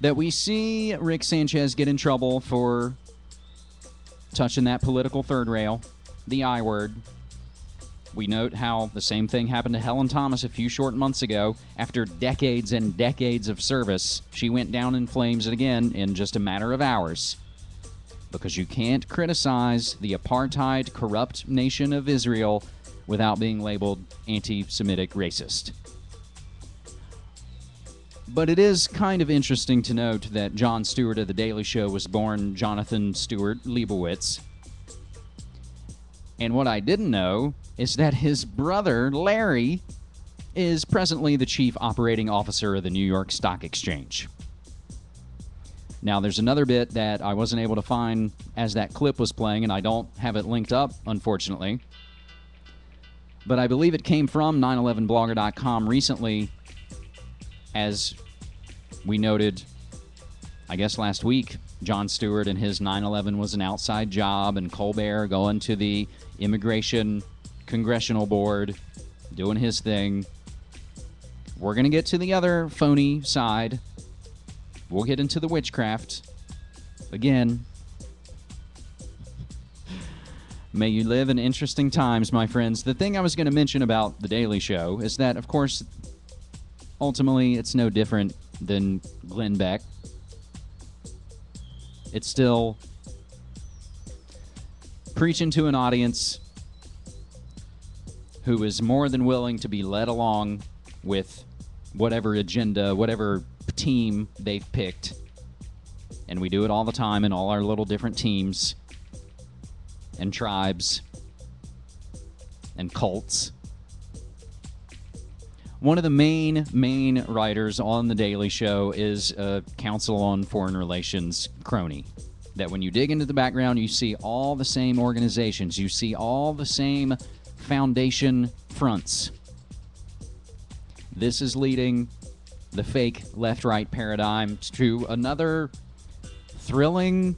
that we see Rick Sanchez get in trouble for touching that political third rail, the I word. We note how the same thing happened to Helen Thomas a few short months ago. After decades and decades of service, she went down in flames again in just a matter of hours. Because you can't criticize the apartheid, corrupt nation of Israel without being labeled anti-Semitic racist. But it is kind of interesting to note that Jon Stewart of The Daily Show was born Jonathan Stewart Leibowitz. And what I didn't know is that his brother, Larry, is presently the chief operating officer of the New York Stock Exchange. Now, there's another bit that I wasn't able to find as that clip was playing, and I don't have it linked up, unfortunately. But I believe it came from 911blogger.com recently, as we noted, I guess last week, Jon Stewart and his 9/11 was an outside job, and Colbert going to the Immigration Congressional Board, doing his thing. We're going to get to the other phony side. We'll get into the witchcraft. Again, may you live in interesting times, my friends. The thing I was going to mention about The Daily Show is that, of course, ultimately, it's no different than Glenn Beck. It's still preaching to an audience who is more than willing to be led along with whatever agenda, whatever team they've picked. And we do it all the time in all our little different teams and tribes and cults. One of the main writers on The Daily Show is a Council on Foreign Relations crony. That when you dig into the background, you see all the same organizations. You see all the same foundation fronts. This is leading the fake left-right paradigm to another thrilling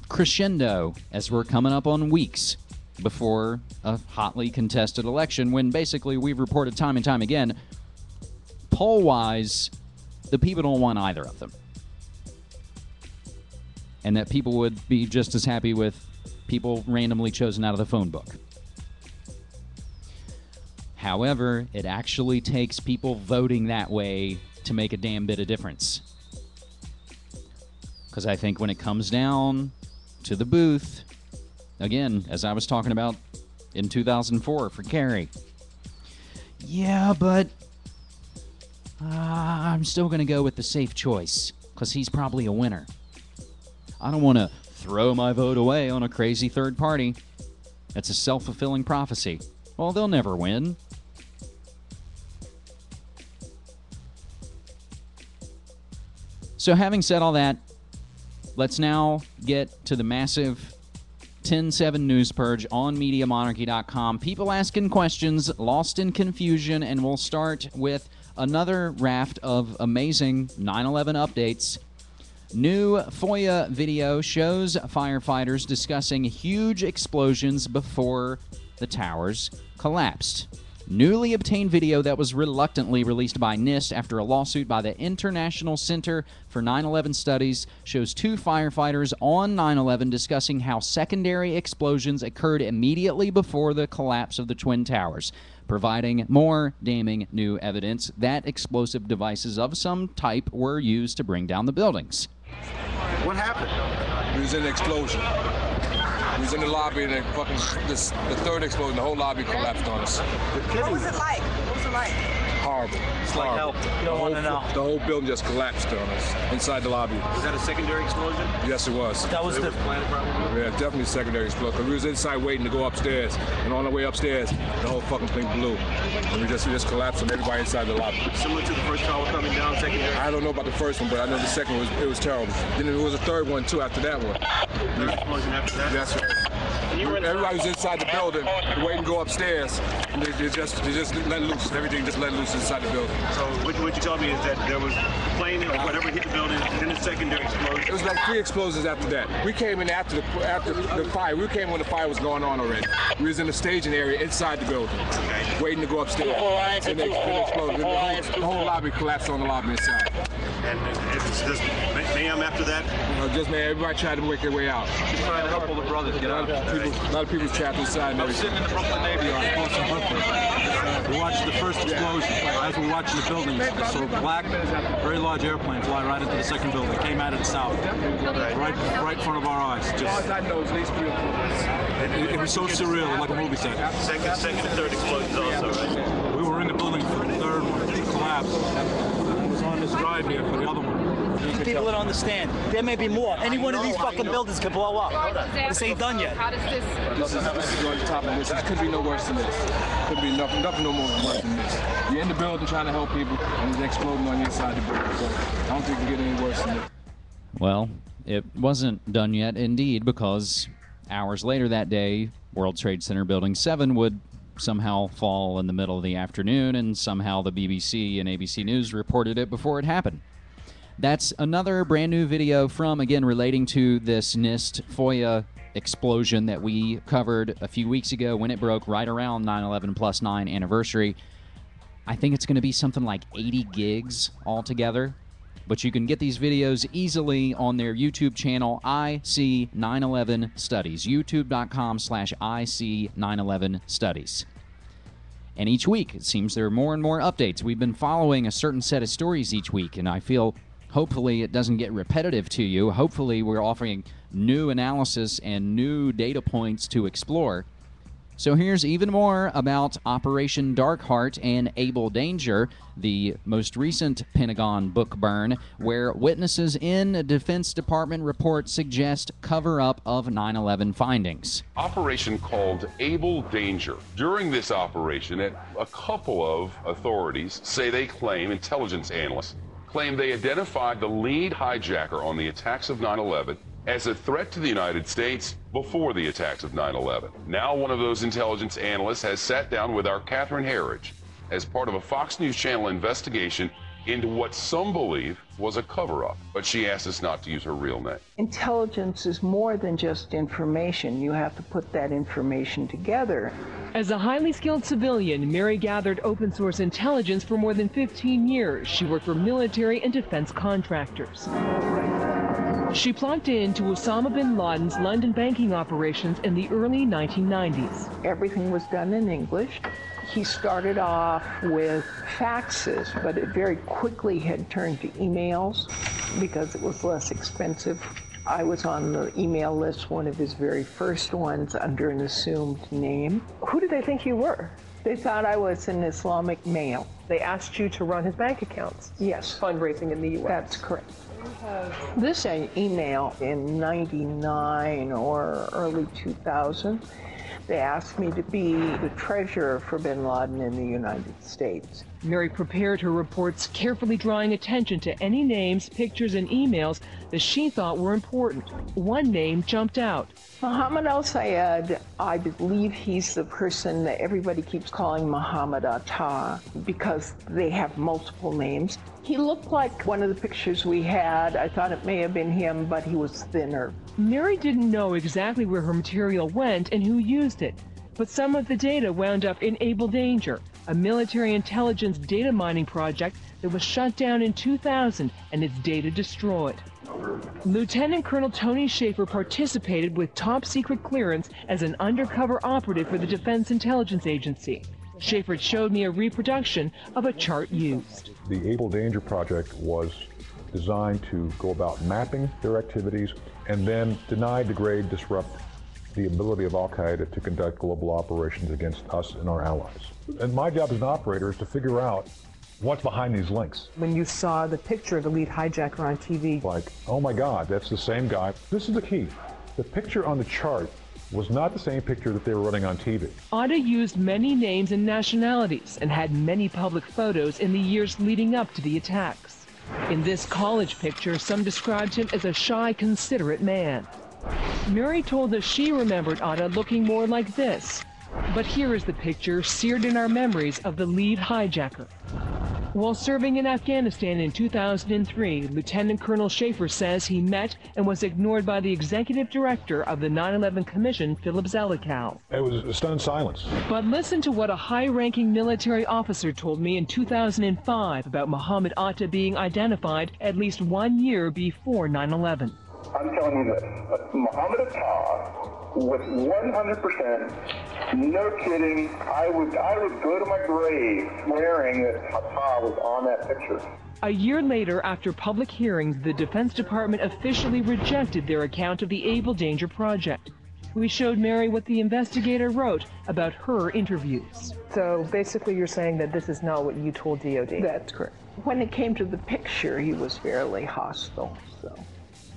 crescendo as we're coming up on weeks before a hotly contested election, when basically we've reported time and time again, poll-wise, the people don't want either of them. And that people would be just as happy with people randomly chosen out of the phone book. However, it actually takes people voting that way to make a damn bit of difference. Because I think when it comes down to the booth, again, as I was talking about in 2004 for Kerry. Yeah, but I'm still going to go with the safe choice because he's probably a winner. I don't want to throw my vote away on a crazy third party. That's a self-fulfilling prophecy. Well, they'll never win. So having said all that, let's now get to the massive 10/7 news purge on MediaMonarchy.com. People asking questions, lost in confusion, and we'll start with another raft of amazing 9/11 updates. New FOIA video shows firefighters discussing huge explosions before the towers collapsed. Newly obtained video that was reluctantly released by NIST after a lawsuit by the International Center for 9/11 Studies shows two firefighters on 9/11 discussing how secondary explosions occurred immediately before the collapse of the Twin Towers, providing more damning new evidence that explosive devices of some type were used to bring down the buildings. What happened? It was an explosion. We was in the lobby and the third explosion, the whole lobby collapsed on us. What was it like? What was it like? Horrible. It's like hell. You don't want to know. The whole building just collapsed on us inside the lobby. Was that a secondary explosion? Yes, it was. That was the planet probably? Yeah, definitely secondary explosion. Because we was inside waiting to go upstairs. And on the way upstairs, the whole fucking thing blew. And we just collapsed on everybody inside the lobby. Similar to the first tower coming down, secondary? I don't know about the first one, but I know the second one, it was terrible. Then there was a third one, too, after that one. Third explosion after that? That's right. Everybody was inside the building, waiting to go upstairs, and they just let loose. Everything just let loose inside the building. So what you tell me is that there was a plane or whatever hit the building, and then a secondary explosion. It was like 3 explosions after that. We came in after the fire. We came when the fire was going on already. We was in the staging area inside the building, waiting to go upstairs. And they exploded. The whole lobby collapsed on the lobby inside. And it's just mayhem after that? Just man, everybody tried to make their way out. Just trying to help all the brothers get out. A lot of people trapped inside. I was sitting in the Brooklyn Navy Yard, close to Brooklyn. We watched the first explosion. As we were watching the buildings, I saw a black, very large airplane fly right into the second building. Came out of the south, right in front of our eyes. Just, it was so surreal, like a movie set. Second and third explosions also, right? We were in the building for the third one. It collapsed. I was on this drive here for the other one. People don't understand. There may be more. Any one of these fucking buildings could blow up. This ain't done yet. How does this? This is going to top of this. It could be no worse than this. Could be nothing no more worse than this. You're in the building trying to help people, and it's exploding on the inside the building. So I don't think it can get any worse than this. Well, it wasn't done yet, indeed, because hours later that day, World Trade Center Building 7 would somehow fall in the middle of the afternoon, and somehow the BBC and ABC News reported it before it happened. That's another brand new video from, again, relating to this NIST FOIA explosion that we covered a few weeks ago when it broke right around 9/11+9 anniversary. I think it's going to be something like 80 gigs altogether, but you can get these videos easily on their YouTube channel, IC911 Studies, youtube.com/IC911 Studies. And each week, it seems there are more and more updates. We've been following a certain set of stories each week, and I feel hopefully it doesn't get repetitive to you. Hopefully we're offering new analysis and new data points to explore. So here's even more about Operation Darkheart and Able Danger, the most recent Pentagon book burn, where witnesses in a Defense Department report suggest cover-up of 9/11 findings. Operation called Able Danger. During this operation, a couple of authorities say they claim, intelligence analysts, claim they identified the lead hijacker on the attacks of 9/11 as a threat to the United States before the attacks of 9/11. Now one of those intelligence analysts has sat down with our Catherine Herridge as part of a Fox News Channel investigation into what some believe was a cover-up, but she asked us not to use her real name. Intelligence is more than just information. You have to put that information together. As a highly skilled civilian, Mary gathered open source intelligence for more than 15 years. She worked for military and defense contractors. She plugged into Osama bin Laden's London banking operations in the early 1990s. Everything was done in English. He started off with faxes, but it very quickly had turned to emails because it was less expensive. I was on the email list, one of his very first ones, under an assumed name. Who did they think you were? They thought I was an Islamic male. They asked you to run his bank accounts. Yes. Fundraising in the U.S. That's correct. This email in 99 or early 2000. They asked me to be the treasurer for bin Laden in the United States. Mary prepared her reports, carefully drawing attention to any names, pictures, and emails that she thought were important. One name jumped out. Muhammad al-Sayed, I believe he's the person that everybody keeps calling Muhammad Atta because they have multiple names. He looked like one of the pictures we had. I thought it may have been him, but he was thinner. Mary didn't know exactly where her material went and who used it, but some of the data wound up in Able Danger, a military intelligence data mining project that was shut down in 2000 and its data destroyed. Lieutenant Colonel Tony Schaefer participated with top secret clearance as an undercover operative for the Defense Intelligence Agency. Schaefer showed me a reproduction of a chart used. The Able Danger project was designed to go about mapping their activities and then deny, degrade, disrupt the ability of Al-Qaeda to conduct global operations against us and our allies. And my job as an operator is to figure out what's behind these links. When you saw the picture of the lead hijacker on TV, like, oh my God, that's the same guy. This is the key. The picture on the chart was not the same picture that they were running on TV. Atta used many names and nationalities and had many public photos in the years leading up to the attacks. In this college picture, some described him as a shy, considerate man. Mary told us she remembered Atta looking more like this. But here is the picture seared in our memories of the lead hijacker. While serving in Afghanistan in 2003, Lieutenant Colonel Schaefer says he met and was ignored by the executive director of the 9/11 Commission, Philip Zelikow. It was a stunned silence. But listen to what a high-ranking military officer told me in 2005 about Mohammed Atta being identified at least 1 year before 9/11. I'm telling you this, Mohammed Atta was 100%, no kidding, I would go to my grave swearing that Atta was on that picture. A year later, after public hearings, the Defense Department officially rejected their account of the Able Danger Project. We showed Mary what the investigator wrote about her interviews. So basically you're saying that this is not what you told DOD? That's correct. When it came to the picture, he was fairly hostile, so.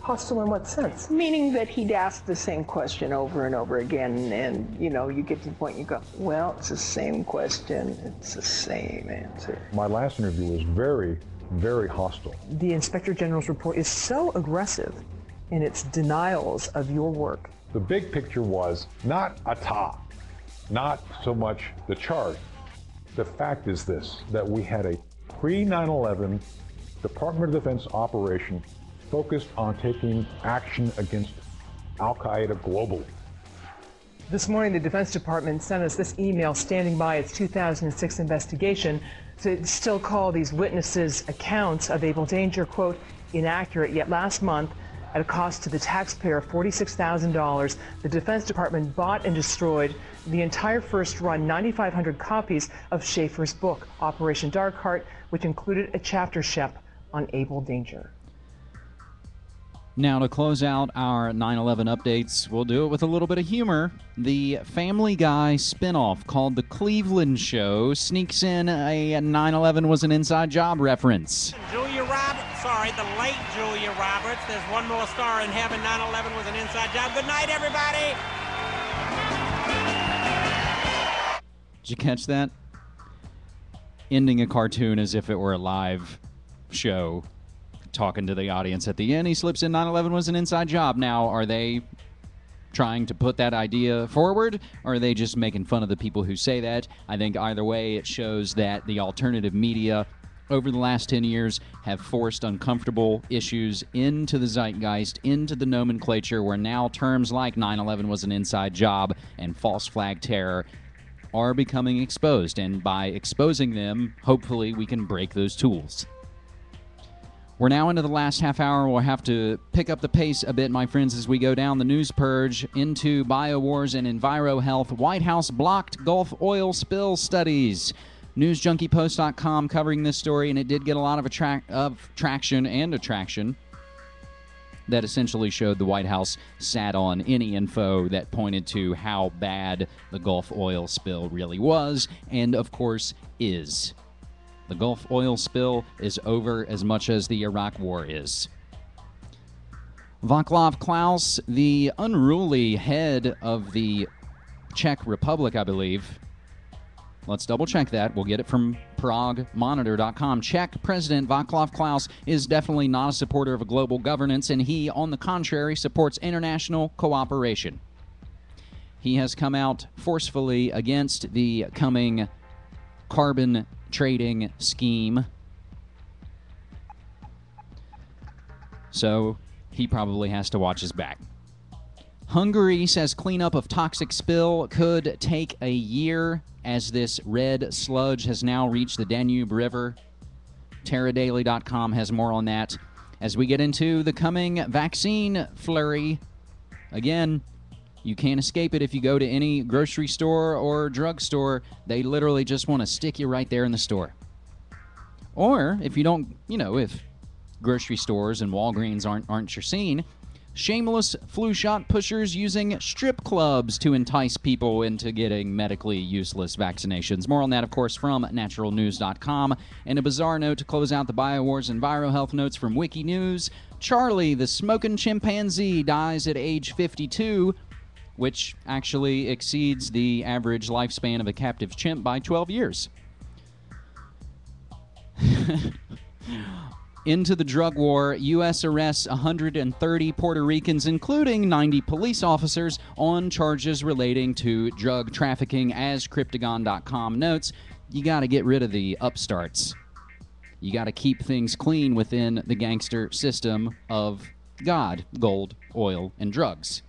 Hostile in what sense? Meaning that he'd ask the same question over and over again, and you know, you get to the point you go, well, it's the same question, it's the same answer. My last interview was very, very hostile. The Inspector General's report is so aggressive in its denials of your work. The big picture was not Atta, not so much the chart. The fact is this, that we had a pre-9/11 Department of Defense operation focused on taking action against Al-Qaeda globally. This morning, the Defense Department sent us this email standing by its 2006 investigation to still call these witnesses' accounts of Able Danger, quote, inaccurate. Yet last month, at a cost to the taxpayer of $46,000, the Defense Department bought and destroyed the entire first run 9,500 copies of Schaefer's book, Operation Dark Heart, which included a chapter, Shep, on Able Danger. Now, to close out our 9/11 updates, we'll do it with a little bit of humor. The Family Guy spinoff called The Cleveland Show sneaks in a 9/11 was an inside job reference. Julia Roberts, sorry, the late Julia Roberts. There's one more star in heaven. 9/11 was an inside job. Good night, everybody. Did you catch that? Ending a cartoon as if it were a live show. Talking to the audience at the end, he slips in 9/11 was an inside job. Now, are they trying to put that idea forward, or are they just making fun of the people who say that? I think either way, it shows that the alternative media over the last 10 years have forced uncomfortable issues into the zeitgeist, into the nomenclature, where now terms like 9/11 was an inside job and false flag terror are becoming exposed. And by exposing them, hopefully we can break those tools. We're now into the last half hour. We'll have to pick up the pace a bit, my friends, as we go down the news purge into biowars and enviro health. White House blocked Gulf oil spill studies. NewsJunkiePost.com covering this story, and it did get a lot of traction that essentially showed the White House sat on any info that pointed to how bad the Gulf oil spill really was, and of course is. The Gulf oil spill is over as much as the Iraq War is. Václav Klaus, the unruly head of the Czech Republic, I believe. Let's double check that. We'll get it from PragueMonitor.com. Czech President Václav Klaus is definitely not a supporter of global governance, and he, on the contrary, supports international cooperation. He has come out forcefully against the coming carbon trading scheme. So he probably has to watch his back. Hungary says cleanup of toxic spill could take a year as this red sludge has now reached the Danube River. TerraDaily.com has more on that. As we get into the coming vaccine flurry, again, you can't escape it if you go to any grocery store or drugstore. They literally just want to stick you right there in the store. Or if you don't, if grocery stores and Walgreens aren't your scene, shameless flu shot pushers using strip clubs to entice people into getting medically useless vaccinations. More on that, of course, from naturalnews.com. And a bizarre note to close out the BioWars and ViroHealth notes from Wiki News. Charlie, the smoking chimpanzee, dies at age 52. Which actually exceeds the average lifespan of a captive chimp by 12 years. Into the drug war, U.S. arrests 130 Puerto Ricans, including 90 police officers, on charges relating to drug trafficking. As Cryptagon.com notes, you got to get rid of the upstarts. You got to keep things clean within the gangster system of God, gold, oil, and drugs.